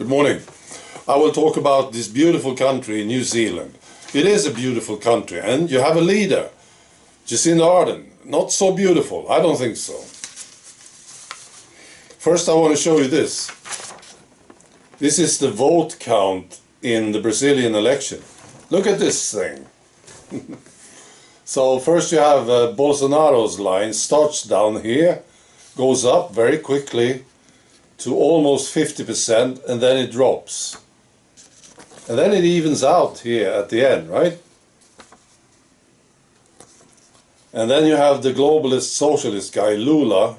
Good morning. I will talk about this beautiful country, New Zealand. It is a beautiful country, and you have a leader, Jacinda. Not so beautiful, I don't think so. First I want to show you this. This is the vote count in the Brazilian election. Look at this thing. So first you have Bolsonaro's line, starts down here, goes up very quickly to almost 50%, and then it drops. And then it evens out here at the end, right? And then you have the globalist socialist guy, Lula.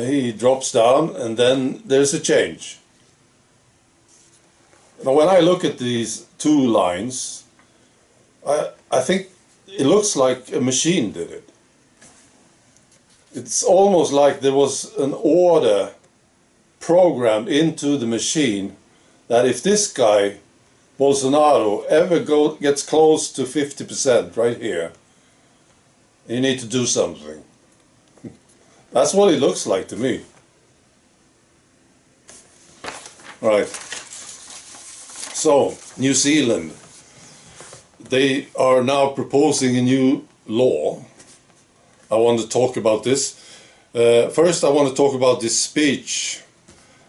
He drops down, and then there's a change. Now when I look at these two lines, I think it looks like a machine did it. It's almost like there was an order programmed into the machine that if this guy, Bolsonaro, ever gets close to 50% right here, you need to do something. That's what it looks like to me. Right. So, New Zealand, they are now proposing a new law. I want to talk about this. First I want to talk about this speech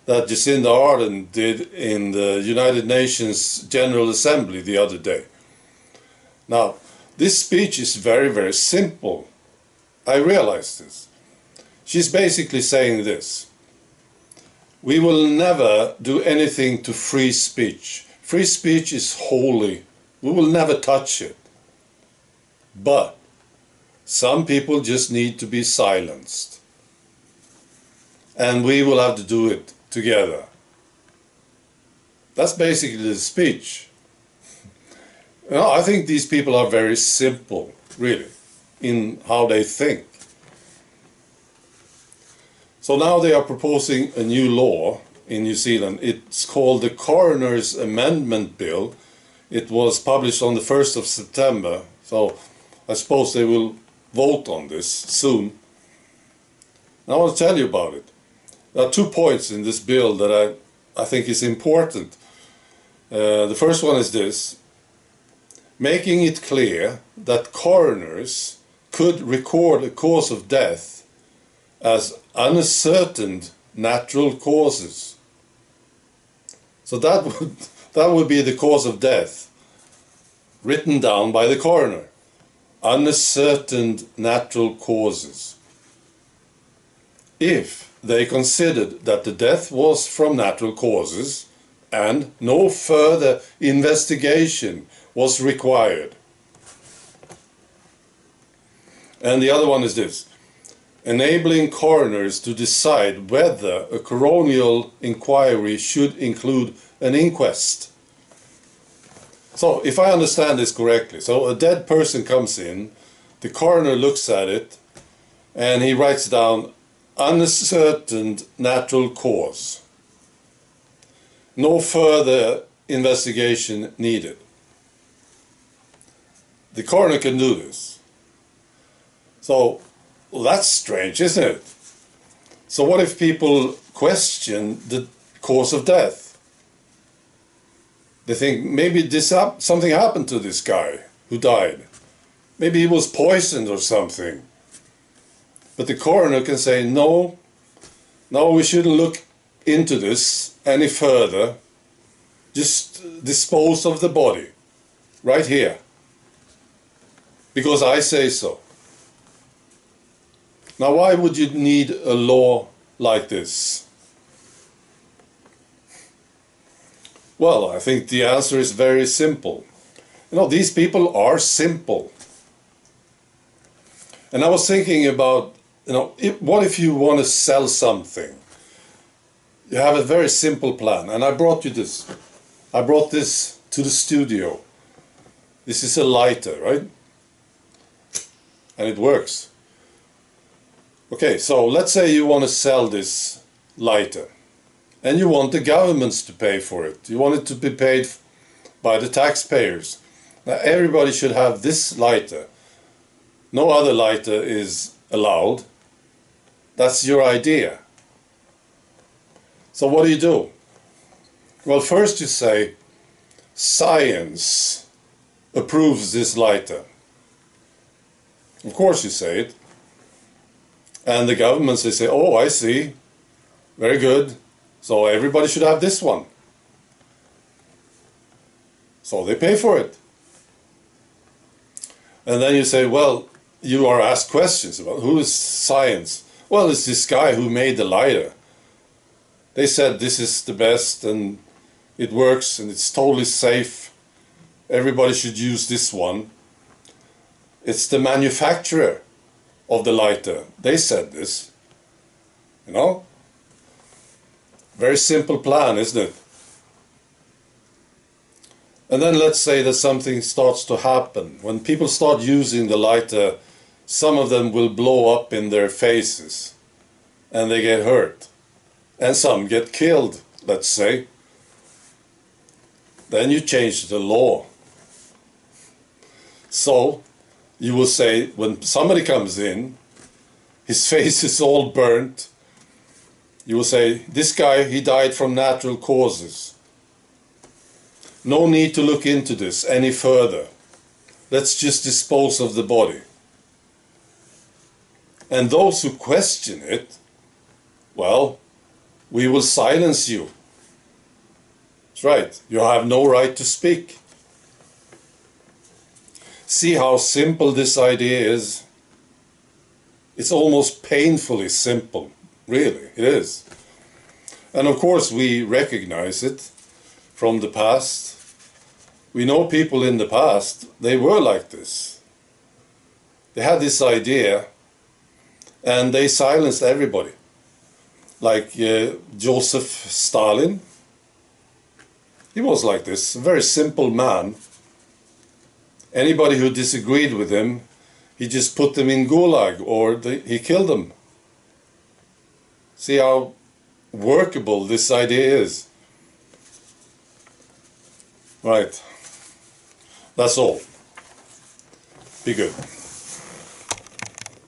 that Jacinda did in the United Nations General Assembly the other day. Now, this speech is very, very simple. I realize this. She's basically saying this: we will never do anything to free speech. Free speech is holy. We will never touch it. But some people just need to be silenced. And we will have to do it together. That's basically the speech. You know, I think these people are very simple, really, in how they think. So now they are proposing a new law in New Zealand. It's called the Coroner's Amendment Bill. It was published on the 1st of September, so I suppose they will vote on this soon. And I want to tell you about it. There are 2 points in this bill that I think is important. The first one is this: making it clear that coroners could record a cause of death as unascertained natural causes. So that would be the cause of death written down by the coroner. Unascertained natural causes. If they considered that the death was from natural causes and no further investigation was required. And the other one is this: enabling coroners to decide whether a coronial inquiry should include an inquest. So, if I understand this correctly, so a dead person comes in, the coroner looks at it, and he writes down unascertained natural cause. No further investigation needed. The coroner can do this. So, well, that's strange, isn't it? So what if people question the cause of death? They think maybe something happened to this guy who died. Maybe he was poisoned or something. But the coroner can say, no, we shouldn't look into this any further. Just dispose of the body right here, because I say so. Now, why would you need a law like this? Well, I think the answer is very simple. You know, these people are simple. And I was thinking about, you know, what if you want to sell something? You have a very simple plan, and I brought you this. I brought this to the studio. This is a lighter, right? And it works. Okay, so let's say you want to sell this lighter, and you want the governments to pay for it. You want it to be paid by the taxpayers. Now everybody should have this lighter. No other lighter is allowed. That's your idea. So what do? Well, first you say, science approves this lighter. Of course you say it. And the governments, they say, oh, I see. Very good. So everybody should have this one. So they pay for it. And then you say, well, you are asked questions about who is science. Well, it's this guy who made the lighter. They said this is the best and it works and it's totally safe. Everybody should use this one. It's the manufacturer of the lighter. They said this. You know? Very simple plan, isn't it? And then let's say that something starts to happen. When people start using the lighter, some of them will blow up in their faces and they get hurt. And some get killed, let's say. Then you change the law. So you will say, when somebody comes in, his face is all burnt, you will say, this guy, he died from natural causes. No need to look into this any further. Let's just dispose of the body. And those who question it, well, we will silence you. That's right. You have no right to speak. See how simple this idea is? It's almost painfully simple. Really, it is. And of course we recognize it from the past. We know people in the past, they were like this. They had this idea and they silenced everybody. Like Joseph Stalin. He was like this, a very simple man. Anybody who disagreed with him, he just put them in gulag or he killed them. See how workable this idea is. Right. That's all. Be good.